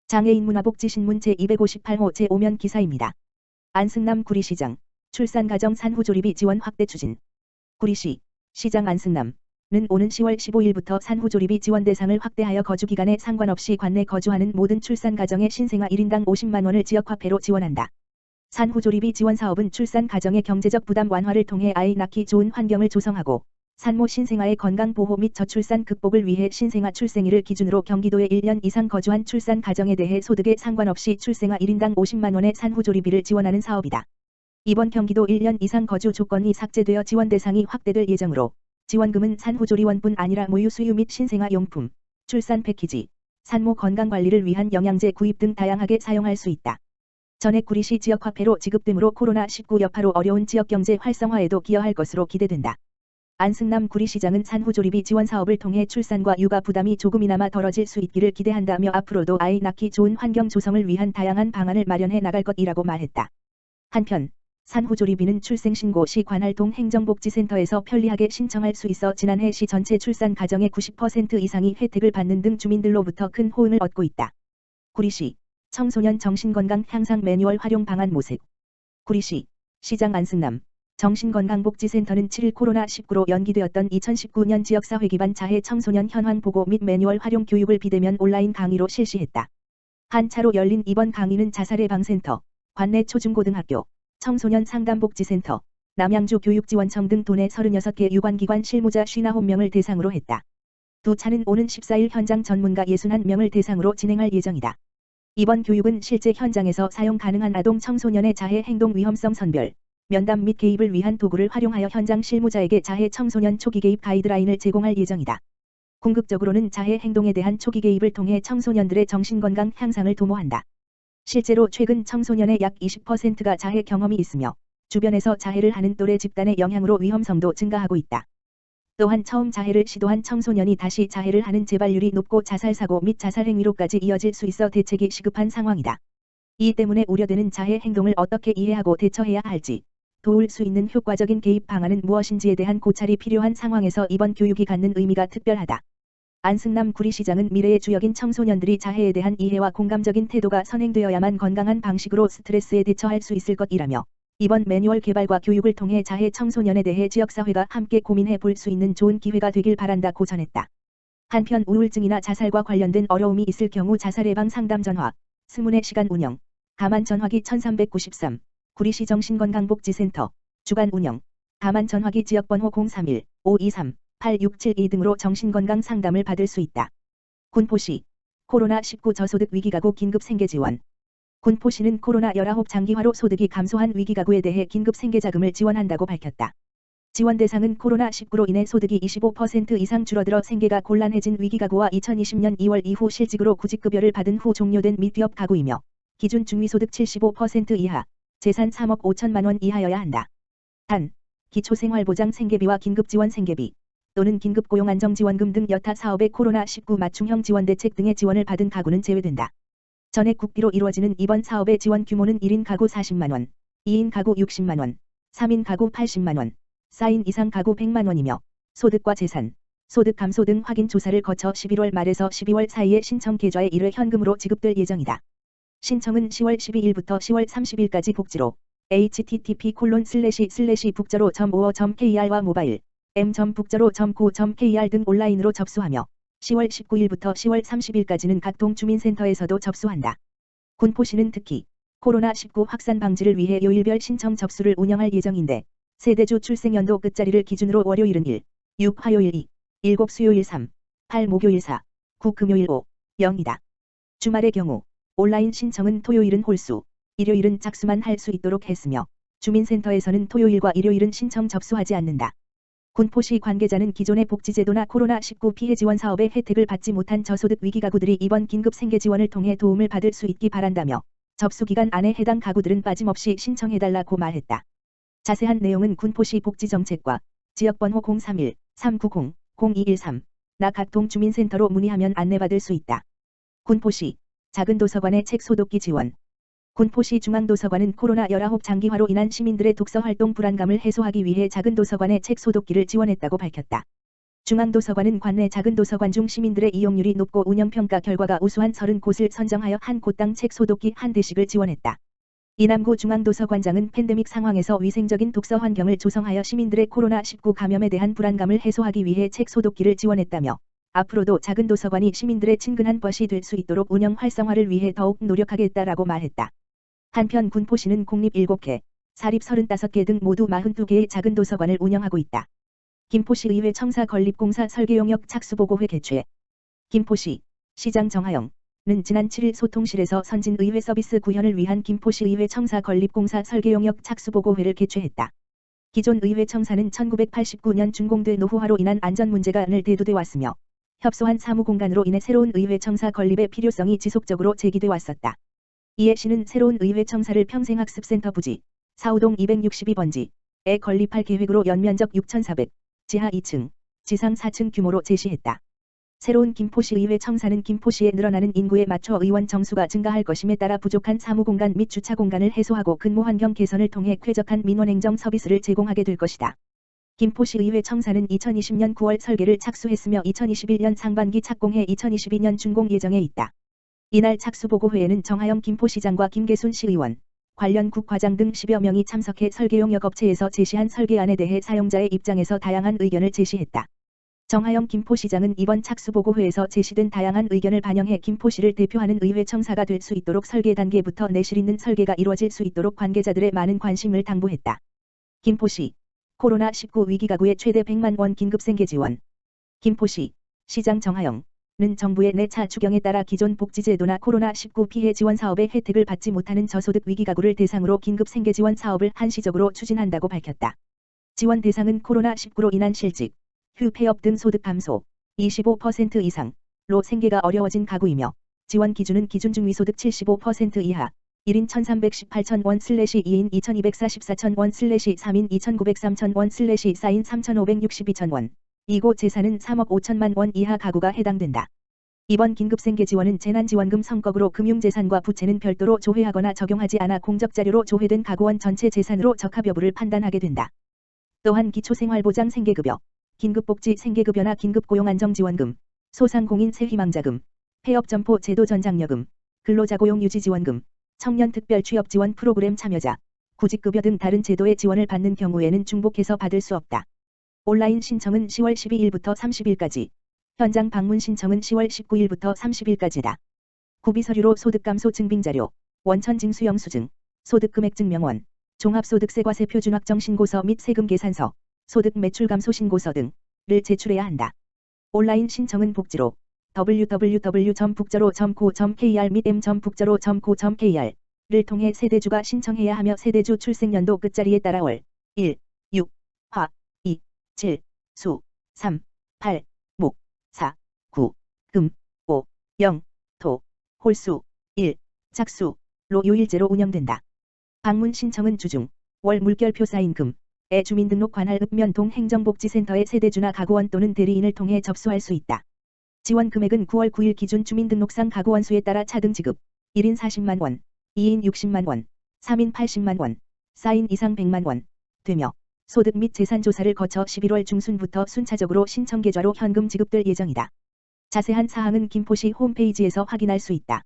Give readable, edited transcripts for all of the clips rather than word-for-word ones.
장애인 문화복지신문 제258호 제5면 기사입니다. 안승남 구리시장, 출산가정 산후조리비 지원 확대 추진. 구리시, 시장 안승남은 오는 10월 15일부터 산후조리비 지원 대상을 확대하여 거주기간에 상관없이 관내 거주하는 모든 출산가정의 신생아 1인당 50만원을 지역화폐로 지원한다. 산후조리비 지원 사업은 출산가정의 경제적 부담 완화를 통해 아이 낳기 좋은 환경을 조성하고 산모 신생아의 건강 보호 및 저출산 극복을 위해 신생아 출생일을 기준으로 경기도에 1년 이상 거주한 출산 가정에 대해 소득에 상관없이 출생아 1인당 50만원의 산후조리비를 지원하는 사업이다. 이번 경기도 1년 이상 거주 조건이 삭제되어 지원 대상이 확대될 예정으로 지원금은 산후조리원뿐 아니라 모유 수유 및 신생아 용품, 출산 패키지, 산모 건강관리를 위한 영양제 구입 등 다양하게 사용할 수 있다. 전액 구리시 지역화폐로 지급되므로 코로나19 여파로 어려운 지역경제 활성화에도 기여할 것으로 기대된다. 안승남 구리시장은 산후조리비 지원 사업을 통해 출산과 육아 부담이 조금이나마 덜어질 수 있기를 기대한다며 앞으로도 아이 낳기 좋은 환경 조성을 위한 다양한 방안을 마련해 나갈 것이라고 말했다. 한편 산후조리비는 출생신고 시 관할동 행정복지센터에서 편리하게 신청할 수 있어 지난해 시 전체 출산 가정의 90% 이상이 혜택을 받는 등 주민들로부터 큰 호응을 얻고 있다. 구리시, 청소년 정신건강 향상 매뉴얼 활용 방안 모색. 구리시, 시장 안승남, 정신건강복지센터는 7일 코로나19로 연기되었던 2019년 지역사회 기반 자해 청소년 현황 보고 및 매뉴얼 활용 교육을 비대면 온라인 강의로 실시했다. 한 차로 열린 이번 강의는 자살예방센터, 관내 초중고등학교, 청소년 상담복지센터, 남양주 교육지원청 등 도내 36개 유관기관 실무자 59명을 대상으로 했다. 두 차는 오는 14일 현장 전문가 61명을 대상으로 진행할 예정이다. 이번 교육은 실제 현장에서 사용 가능한 아동 청소년의 자해 행동 위험성 선별, 면담 및 개입을 위한 도구를 활용하여 현장 실무자에게 자해 청소년 초기 개입 가이드라인을 제공할 예정이다. 궁극적으로는 자해 행동에 대한 초기 개입을 통해 청소년들의 정신건강 향상을 도모한다. 실제로 최근 청소년의 약 20%가 자해 경험이 있으며 주변에서 자해를 하는 또래 집단의 영향으로 위험성도 증가하고 있다. 또한 처음 자해를 시도한 청소년이 다시 자해를 하는 재발률이 높고 자살사고 및 자살행위로까지 이어질 수 있어 대책이 시급한 상황이다. 이 때문에 우려되는 자해 행동을 어떻게 이해하고 대처해야 할지, 도울 수 있는 효과적인 개입 방안은 무엇인지에 대한 고찰이 필요한 상황에서 이번 교육이 갖는 의미가 특별하다. 안승남 구리시장은 미래의 주역인 청소년들이 자해에 대한 이해와 공감적인 태도가 선행되어야만 건강한 방식으로 스트레스에 대처할 수 있을 것이라며 이번 매뉴얼 개발과 교육을 통해 자해 청소년에 대해 지역사회가 함께 고민해 볼 수 있는 좋은 기회가 되길 바란다고 전했다. 한편 우울증이나 자살과 관련된 어려움이 있을 경우 자살예방 상담 전화, 스문의 시간 운영, 가만 전화기 1393, 구리시 정신건강복지센터, 주간 운영, 가만 전화기 지역번호 031-523-8672 등으로 정신건강 상담을 받을 수 있다. 군포시, 코로나19 저소득 위기가구 긴급 생계지원. 군포시는 코로나19 장기화로 소득이 감소한 위기가구에 대해 긴급 생계자금을 지원한다고 밝혔다. 지원 대상은 코로나19로 인해 소득이 25% 이상 줄어들어 생계가 곤란해진 위기가구와 2020년 2월 이후 실직으로 구직급여를 받은 후 종료된 미취업 가구이며 기준 중위소득 75% 이하, 재산 3억 5천만 원 이하여야 한다. 단, 기초생활보장 생계비와 긴급지원 생계비 또는 긴급고용안정지원금 등 여타 사업의 코로나19 맞춤형 지원대책 등의 지원을 받은 가구는 제외된다. 전액 국비로 이루어지는 이번 사업의 지원 규모는 1인 가구 40만 원, 2인 가구 60만 원, 3인 가구 80만 원, 4인 이상 가구 100만 원이며 소득과 재산, 소득 감소 등 확인 조사를 거쳐 11월 말에서 12월 사이에 신청 계좌에 이르 현금으로 지급될 예정이다. 신청은 10월 12일부터 10월 30일까지 복지로 http://북저로.55.kr와 모바일 m.북저로.co.kr 등 온라인으로 접수하며 10월 19일부터 10월 30일까지는 각 동주민센터에서도 접수한다. 군포시는 특히 코로나19 확산 방지를 위해 요일별 신청 접수를 운영할 예정인데 세대주 출생연도 끝자리를 기준으로 월요일은 1, 6 화요일 2, 7 수요일 3, 8 목요일 4, 9 금요일 5, 0이다. 주말의 경우 온라인 신청은 토요일은 홀수, 일요일은 짝수만 할 수 있도록 했으며 주민센터에서는 토요일과 일요일은 신청 접수하지 않는다. 군포시 관계자는 기존의 복지제도나 코로나19 피해 지원 사업의 혜택을 받지 못한 저소득 위기가구들이 이번 긴급 생계 지원을 통해 도움을 받을 수 있기 바란다며 접수기간 안에 해당 가구들은 빠짐없이 신청해달라고 말했다. 자세한 내용은 군포시 복지정책과 지역번호 031-390-0213 나 각 동주민센터로 문의하면 안내받을 수 있다. 군포시 작은 도서관의 책 소독기 지원. 군포시 중앙도서관은 코로나19 장기화로 인한 시민들의 독서활동 불안감을 해소하기 위해 작은 도서관의 책 소독기를 지원했다고 밝혔다. 중앙도서관은 관내 작은 도서관 중 시민들의 이용률이 높고 운영평가 결과가 우수한 30곳을 선정하여 한 곳당 책 소독기 한 대씩을 지원했다. 이남구 중앙도서관장은 팬데믹 상황에서 위생적인 독서 환경을 조성하여 시민들의 코로나19 감염에 대한 불안감을 해소하기 위해 책 소독기를 지원했다며 앞으로도 작은 도서관이 시민들의 친근한 벗이 될 수 있도록 운영 활성화를 위해 더욱 노력하겠다라고 말했다. 한편 군포시는 공립 7개, 사립 35개 등 모두 42개의 작은 도서관을 운영하고 있다. 김포시의회 청사 건립공사 설계용역 착수보고회 개최. 김포시 시장 정하영은 지난 7일 소통실에서 선진의회 서비스 구현을 위한 김포시의회 청사 건립공사 설계용역 착수보고회를 개최했다. 기존 의회 청사는 1989년 준공돼 노후화로 인한 안전 문제가 늘 대두돼 왔으며 협소한 사무공간으로 인해 새로운 의회 청사 건립의 필요성이 지속적으로 제기돼 왔었다. 이에 시는 새로운 의회 청사를 평생학습센터 부지 4호동 262번지에 건립할 계획으로 연면적 6,400, 지하 2층, 지상 4층 규모로 제시했다. 새로운 김포시의회 청사는 김포시의 늘어나는 인구에 맞춰 의원 정수가 증가할 것임에 따라 부족한 사무공간 및 주차공간을 해소하고 근무환경 개선을 통해 쾌적한 민원행정 서비스를 제공하게 될 것이다. 김포시의회 청사는 2020년 9월 설계를 착수했으며 2021년 상반기 착공해 2022년 준공 예정에 있다. 이날 착수보고회에는 정하영 김포시장과 김계순 시의원, 관련 국과장 등 10여 명이 참석해 설계용역 업체에서 제시한 설계안에 대해 사용자의 입장에서 다양한 의견을 제시했다. 정하영 김포시장은 이번 착수보고회에서 제시된 다양한 의견을 반영해 김포시를 대표하는 의회 청사가 될 수 있도록 설계 단계부터 내실 있는 설계가 이루어질 수 있도록 관계자들의 많은 관심을 당부했다. 김포시 코로나19 위기가구에 최대 100만 원 긴급생계 지원. 김포시 시장 정하영 는 정부의 내차 추경에 따라 기존 복지제도나 코로나19 피해 지원 사업의 혜택을 받지 못하는 저소득 위기가구를 대상으로 긴급 생계 지원 사업을 한시적으로 추진한다고 밝혔다. 지원 대상은 코로나19로 인한 실직, 휴 폐업 등 소득 감소 25% 이상로 생계가 어려워진 가구이며 지원 기준은 기준 중위소득 75% 이하 1인 1318,000원/2인 2244,000원/3인 2903,000원/4인 3562,000원 이고 재산은 3억 5천만 원 이하 가구가 해당된다. 이번 긴급생계 지원은 재난지원금 성격으로 금융재산과 부채는 별도로 조회하거나 적용하지 않아 공적자료로 조회된 가구원 전체 재산으로 적합 여부를 판단하게 된다. 또한 기초생활보장 생계급여, 긴급복지 생계급여나 긴급고용안정지원금, 소상공인세 희망자금, 폐업점포 제도 전장려금, 근로자고용 유지지원금, 청년특별취업지원 프로그램 참여자, 구직급여 등 다른 제도의 지원을 받는 경우에는 중복해서 받을 수 없다. 온라인 신청은 10월 12일부터 30일까지, 현장 방문 신청은 10월 19일부터 30일까지다. 구비서류로 소득감소 증빙자료, 원천징수 영수증, 소득금액증명원, 종합소득세과세 표준확정 신고서 및 세금 계산서, 소득 매출감소 신고서 등을 제출해야 한다. 온라인 신청은 복지로 www.북저로.co.kr 및 m.북저로.co.kr을 통해 세대주가 신청해야 하며 세대주 출생연도 끝자리에 따라 월, 일, 육, 화, 7, 수, 3, 8, 목, 4, 9, 금, 5, 0, 토, 홀수, 1, 작수로 요일제로 운영된다. 방문 신청은 주중, 월 물결표 사인 금에 주민등록 관할 읍면동 행정복지센터의 세대주나 가구원 또는 대리인을 통해 접수할 수 있다. 지원 금액은 9월 9일 기준 주민등록상 가구원 수에 따라 차등 지급, 1인 40만 원, 2인 60만 원, 3인 80만 원, 4인 이상 100만 원 되며 소득 및 재산 조사를 거쳐 11월 중순부터 순차적으로 신청 계좌로 현금 지급될 예정이다. 자세한 사항은 김포시 홈페이지에서 확인할 수 있다.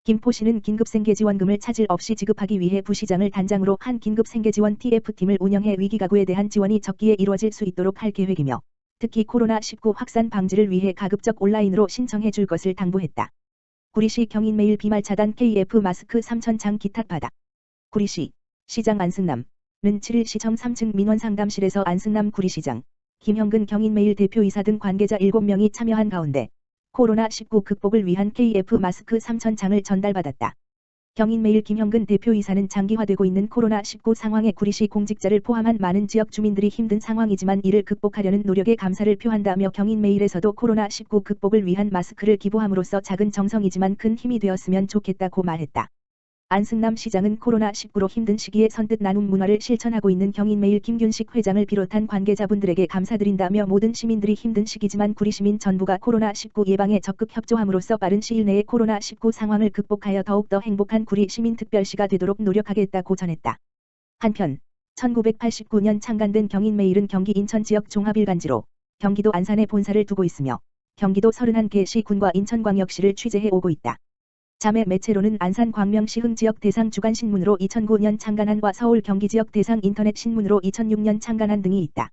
김포시는 긴급생계지원금을 차질 없이 지급하기 위해 부시장을 단장으로 한 긴급생계지원 TF팀을 운영해 위기가구에 대한 지원이 적기에 이루어질 수 있도록 할 계획이며 특히 코로나19 확산 방지를 위해 가급적 온라인으로 신청해 줄 것을 당부했다. 구리시 경인매일 비말 차단 KF 마스크 3,000장 기탁 받아. 구리시 시장 안승남 는 7일 시청 3층 민원상담실에서 안승남 구리시장, 김형근 경인매일 대표이사 등 관계자 7명이 참여한 가운데 코로나19 극복을 위한 KF 마스크 3,000장을 전달받았다. 경인매일 김형근 대표이사는 장기화되고 있는 코로나19 상황에 구리시 공직자를 포함한 많은 지역 주민들이 힘든 상황이지만 이를 극복하려는 노력에 감사를 표한다며 경인매일에서도 코로나19 극복을 위한 마스크를 기부함으로써 작은 정성이지만 큰 힘이 되었으면 좋겠다고 말했다. 안승남 시장은 코로나19로 힘든 시기에 선뜻 나눔 문화를 실천하고 있는 경인매일 김균식 회장을 비롯한 관계자분들에게 감사드린다며 모든 시민들이 힘든 시기지만 구리시민 전부가 코로나19 예방에 적극 협조함으로써 빠른 시일 내에 코로나19 상황을 극복하여 더욱더 행복한 구리 시민특별시가 되도록 노력하겠다고 전했다. 한편 1989년 창간된 경인매일은 경기 인천 지역 종합일간지로 경기도 안산에 본사를 두고 있으며 경기도 31개 시군과 인천광역시를 취재해 오고 있다. 자매 매체로는 안산 광명시 흥지역 대상 주간 신문으로 2009년 창간한과 서울 경기 지역 대상 인터넷 신문으로 2006년 창간한 등이 있다.